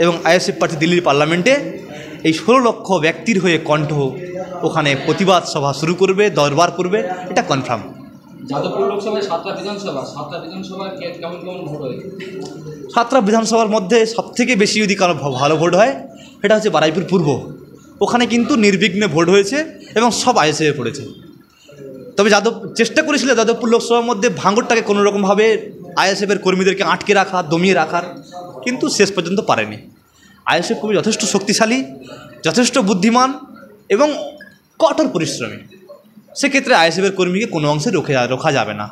এবং আইএসএফ প্রার্থী দিল্লির পার্লামেন্টে এই 16 লক্ষ ব্যক্তির হয়ে কণ্ঠ ওখানে প্রতিবাদ সভা শুরু করবে, দরবার করবে, এটা কনফার্ম। যাদবপুর লোকসভায় 7টা বিধানসভায় কেমন কেমন ভোট হয়েছে? 7টা বিধানসভার মধ্যে সবথেকে বেশি যদি কারো ভালো ভোট হয় সেটা হচ্ছে বারুইপুর পূর্ব। ওখানে কিন্তু নির্বিঘ্নে ভোট হয়েছে এবং সব আইএসএফে পড়েছে। তবে চেষ্টা করেছিল যাদবপুর লোকসভার মধ্যে ভাঙড়টাকে কোনো রকমভাবে আইএসএফের কর্মীদেরকে আটকে রাখা, দমিয়ে রাখার, কিন্তু শেষ পর্যন্ত পারেনি। আইএসএফ খুবই যথেষ্ট শক্তিশালী, যথেষ্ট বুদ্ধিমান এবং কঠোর পরিশ্রমী। সেক্ষেত্রে আইএসএফের কর্মীকে কোনো অংশে রোখা যাবে না।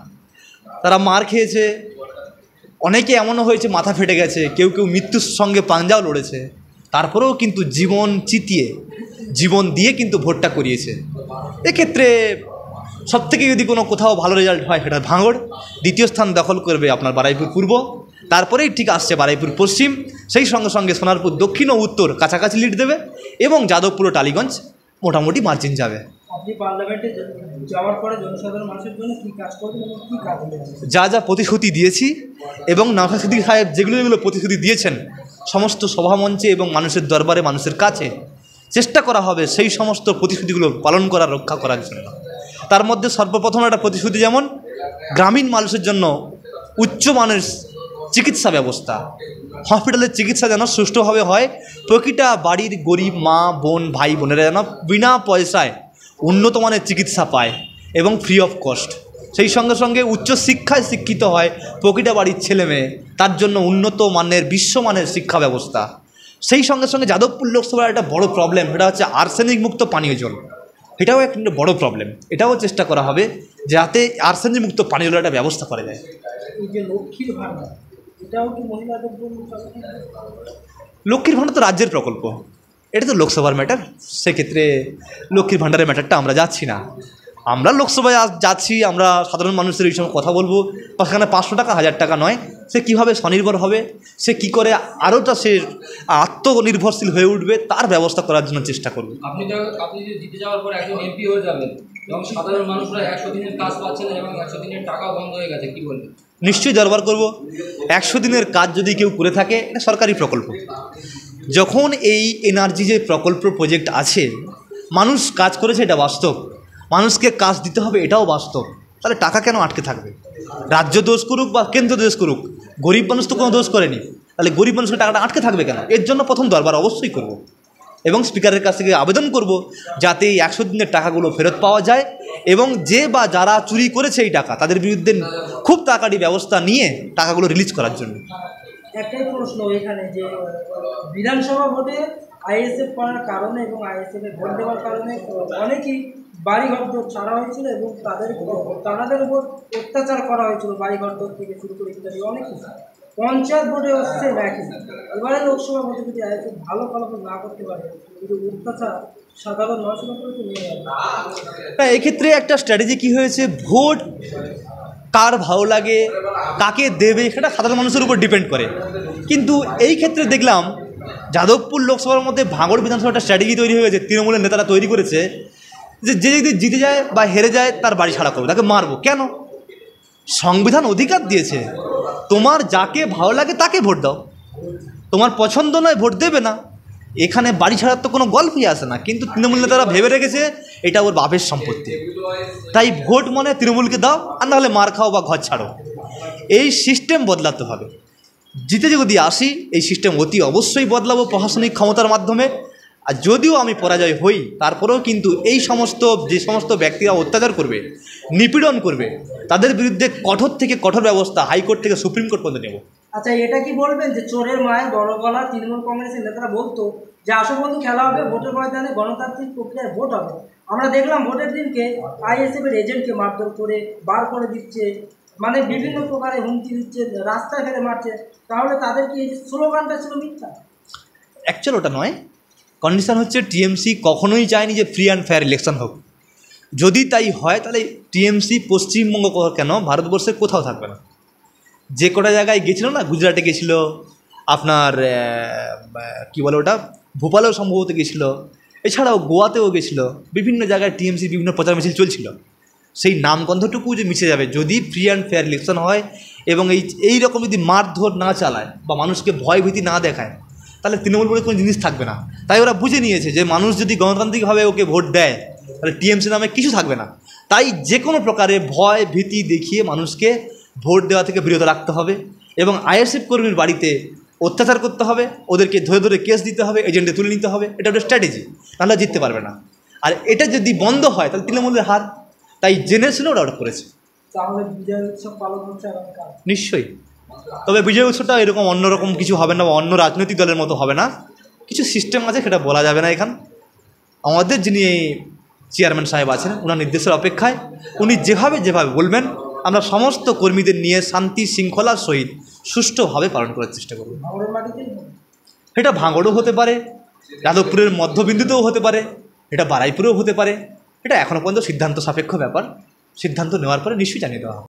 তারা মার খেয়েছে, অনেকে এমনও হয়েছে মাথা ফেটে গেছে, কেউ কেউ মৃত্যুর সঙ্গে পাঞ্জাও লড়েছে, তারপরেও কিন্তু জীবন দিয়ে কিন্তু ভোটটা করিয়েছে। এক্ষেত্রে সবথেকে যদি কোথাও ভালো রেজাল্ট হয় সেটা ভাঙড়, দ্বিতীয় স্থান দখল করবে আপনার বারুইপুর পূর্ব, তারপরেই ঠিক আসছে বারুইপুর পশ্চিম, সেই সঙ্গে সঙ্গে সোনারপুর দক্ষিণ ও উত্তর কাছাকাছি লিড দেবে এবং যাদবপুর ও টালিগঞ্জ মোটামুটি মার্জিন যাবে। আপনি পার্লামেন্টে যাওয়ার পরে জনসাধারণ মানুষের জন্য কী কাজ করবেন এবং কী কাজ হবে? যা প্রতিশ্রুতি দিয়েছি এবং নওশাদ সিদ্দিকী সাহেব যেগুলো প্রতিশ্রুতি দিয়েছেন সমস্ত সভামঞ্চে এবং মানুষের দরবারে, মানুষের কাছে চেষ্টা করা হবে সেই সমস্ত প্রতিশ্রুতিগুলো পালন করা, রক্ষা করার জন্য। তার মধ্যে সর্বপ্রথম একটা প্রতিশ্রুতি, যেমন গ্রামীণ মানুষের জন্য উচ্চমানের চিকিৎসা ব্যবস্থা, হসপিটালের চিকিৎসা যেন সুষ্ঠুভাবে হয়, প্রতিটা বাড়ির গরিব মা বোন ভাই বোনেরা যেন বিনা পয়সায় উন্নত মানের চিকিৎসা পায় এবং ফ্রি অফ কস্ট। সেই সঙ্গে সঙ্গে উচ্চশিক্ষায় শিক্ষিত হয় প্রতিটা বাড়ির ছেলে মেয়ে, তার জন্য উন্নত মানের বিশ্বমানের শিক্ষা ব্যবস্থা। সেই সঙ্গে সঙ্গে যাদবপুর লোকসভার একটা বড় প্রবলেম, সেটা হচ্ছে আর্সেনিক মুক্ত পানীয় জল। এটাও একটা বড় প্রবলেম, এটাও চেষ্টা করা হবে যাতে আর্সেনিক মুক্ত পানীয় জলের একটা ব্যবস্থা করা যায়। এই যে লক্ষ্মীর ভাণ্ডার, এটাও কি মহিলাদের জন্য? লক্ষ্মীর ভাণ্ডার তো রাজ্যের প্রকল্প, এটা তো লোকসভার ম্যাটার। সেক্ষেত্রে লক্ষ্মীর ভাণ্ডারের ম্যাটারটা আমরা যাচ্ছি না। আমরা লোকসভায় যাচ্ছি, আমরা সাধারণ মানুষের এই সময় কথা বলবো, সেখানে 500 টাকা 1000 টাকা নয়, সে কীভাবে স্বনির্ভর হবে, সে কী করে আরোটা সে আত্মনির্ভরশীল হয়ে উঠবে, তার ব্যবস্থা করার জন্য চেষ্টা করব। আপনি যদি জিতে যাওয়ার পর একজন এমপি হয়ে যাবেন এবং সাধারণ মানুষরা 100 দিনের কাজ পাচ্ছেন এবং 100 দিনের টাকা বন্ধ হয়ে গেছে, কী বলবেন? নিশ্চয়ই দরবার করব। 100 দিনের কাজ যদি কেউ করে থাকে, এটা সরকারি প্রকল্প। যখন এই এনার্জি যে প্রজেক্ট আছে, মানুষ কাজ করেছে, এটা বাস্তব, মানুষকে কাজ দিতে হবে, এটাও বাস্তব, তাহলে টাকা কেন আটকে থাকবে? রাজ্য দোষ করুক বা কেন্দ্র দোষ করুক, গরিব মানুষ তো কোনো দোষ করেনি, তাহলে গরিব মানুষকে টাকাটা আটকে থাকবে কেন? এর জন্য প্রথম দরবার অবশ্যই করব এবং স্পিকারের কাছ থেকে আবেদন করব যাতে এই 100 দিনের টাকাগুলো ফেরত পাওয়া যায় এবং যারা চুরি করেছে এই টাকা, তাদের বিরুদ্ধে খুব তাড়াতাড়ি ব্যবস্থা নিয়ে টাকাগুলো রিলিজ করার জন্য। একটাই প্রশ্ন এখানে, যে বিধানসভা ভোটে আইএসএফ করার কারণে এবং আইএসএফে ভোট দেওয়ার কারণে অনেকেই বাড়িঘর ছাড়া হয়েছিল এবং তাদের উপর অত্যাচার করা হয়েছিল, বাড়িঘর থেকে শুরু করে ইত্যাদি অনেক কিছু। পঞ্চায়েত ভোটে হচ্ছে একই, এবারে লোকসভা ভোটে যদি আইএসএফ ভালো ফলাফল না করতে পারে, কিন্তু অত্যাচার সাধারণ মানুষের উপরে তো নিয়ে যাবে। হ্যাঁ, এক্ষেত্রে একটা স্ট্র্যাটেজি কী হয়েছে, ভোট কার ভালো লাগে, কাকে দেবে, সেটা সাধারণ মানুষের উপর ডিপেন্ড করে। কিন্তু এই ক্ষেত্রে দেখলাম যাদবপুর লোকসভার মধ্যে ভাঙড় বিধানসভাটা স্ট্র্যাটেজি তৈরি হয়ে গেছে, তৃণমূলের নেতারা তৈরি করেছে যে যদি জিতে যায় বা হেরে যায় তার বাড়ি ছাড়া করবো, তাকে মারবো। কেন? সংবিধান অধিকার দিয়েছে, তোমার যাকে ভালো লাগে তাকে ভোট দাও, তোমার পছন্দ নয় ভোট দেবে না। এখানে বাড়ি ছাড়ার তো কোনো গল্পই আসে না, কিন্তু তৃণমূল নেতারা ভেবে রেখেছে এটা ওর বাপের সম্পত্তি, তাই ভোট মনে তৃণমূলকে দাও, আর নাহলে মার খাও বা ঘর ছাড়ো। এই সিস্টেম বদলাতে হবে। জিতে যদি আসি, এই সিস্টেম অতি অবশ্যই বদলাবো প্রশাসনিক ক্ষমতার মাধ্যমে। আর যদিও আমি পরাজয় হই, তারপরেও কিন্তু যে সমস্ত ব্যক্তিরা অত্যাচার করবে, নিপীড়ন করবে, তাদের বিরুদ্ধে কঠোর থেকে কঠোর ব্যবস্থা হাইকোর্ট থেকে সুপ্রিম কোর্ট পর্যন্ত নেব। আচ্ছা, এটা কি বলবেন যে চোরের মায়ের বড় গলা তৃণমূল কংগ্রেসের নেতারা বলতো যে আসবন্ধু খেলা হবে, ভোটের ময়দানে গণতান্ত্রিক প্রক্রিয়ায় ভোট হবে। আমরা দেখলাম ভোটের দিনকে আইএসএফের এজেন্টকে মারধর করে বার করে দিচ্ছে, মানে বিভিন্ন প্রকারে হুমকি দিচ্ছে, রাস্তায় ফেলে মারছে। তাহলে তাদের কি এই স্লোগানটা ছিল মিথ্যা? অ্যাকচুয়াল ওটা নয়। কন্ডিশন হচ্ছে টিএমসি কখনোই চায়নি যে ফ্রি অ্যান্ড ফেয়ার ইলেকশন হোক। যদি তাই হয় তাহলে টিএমসি পশ্চিমবঙ্গ কেন ভারতবর্ষের কোথাও থাকবে না। যে কটা জায়গায় গেছিলো না, গুজরাটে গেছিলো, আপনার কী বলে ওটা, ভোপালেও সম্ভবত গেছিলো, এছাড়াও গোয়াতেও গেছিলো, বিভিন্ন জায়গায় টিএমসি বিভিন্ন প্রচার মিছিল চলছিল। সেই নামগন্ধটুকু যে মিশে যাবে যদি ফ্রি অ্যান্ড ফেয়ার ইলেকশন হয় এবং এই রকম যদি মারধর না চালায় বা মানুষকে ভয় ভীতি না দেখায়, তাহলে তৃণমূল বলে কোনো জিনিস থাকবে না। তাই ওরা বুঝে নিয়েছে যে মানুষ যদি গণতান্ত্রিকভাবে ওকে ভোট দেয় তাহলে টিএমসি নামে কিছু থাকবে না। তাই যে কোনো প্রকারে ভয় ভীতি দেখিয়ে মানুষকে ভোট দেওয়া থেকে বিরত রাখতে হবে এবং আইএসএফ কর্মীর বাড়িতে অত্যাচার করতে হবে, ওদেরকে ধরে ধরে কেস দিতে হবে, এজেন্টে তুলে নিতে হবে। এটা একটা স্ট্র্যাটেজি, নাহলে জিততে পারবে না। আর এটা যদি বন্ধ হয় তাহলে তৃণমূলের হার। তাই জেনেছিল ওরা ওটা করেছে। তাহলে বিজয় উৎসব পালন হচ্ছে আগামীকাল। নিশ্চয়ই। তবে বিজয় উৎসবটা এরকম অন্যরকম কিছু হবে না বা অন্য রাজনৈতিক দলের মতো হবে না। কিছু সিস্টেম আছে, সেটা বলা যাবে না এখান। আমাদের যিনি চেয়ারম্যান সাহেব আছেন ওনার নির্দেশের অপেক্ষায়, উনি যেভাবে বলবেন আমরা সমস্ত কর্মীদের নিয়ে শান্তি শৃঙ্খলার সহিত সুষ্ঠুভাবে পালন করার চেষ্টা করব। ভাঙড়ের মাটিতেই হবে। এটা ভাঙড়ও হতে পারে, যাদবপুরের মধ্যবিন্দুতেও হতে পারে, এটা বারাইপুরেও হতে পারে। এটা এখনও পর্যন্ত সিদ্ধান্ত সাপেক্ষ ব্যাপার। সিদ্ধান্ত নেওয়ার পরে নিশ্চয়ই জানিয়ে দেওয়া হবে।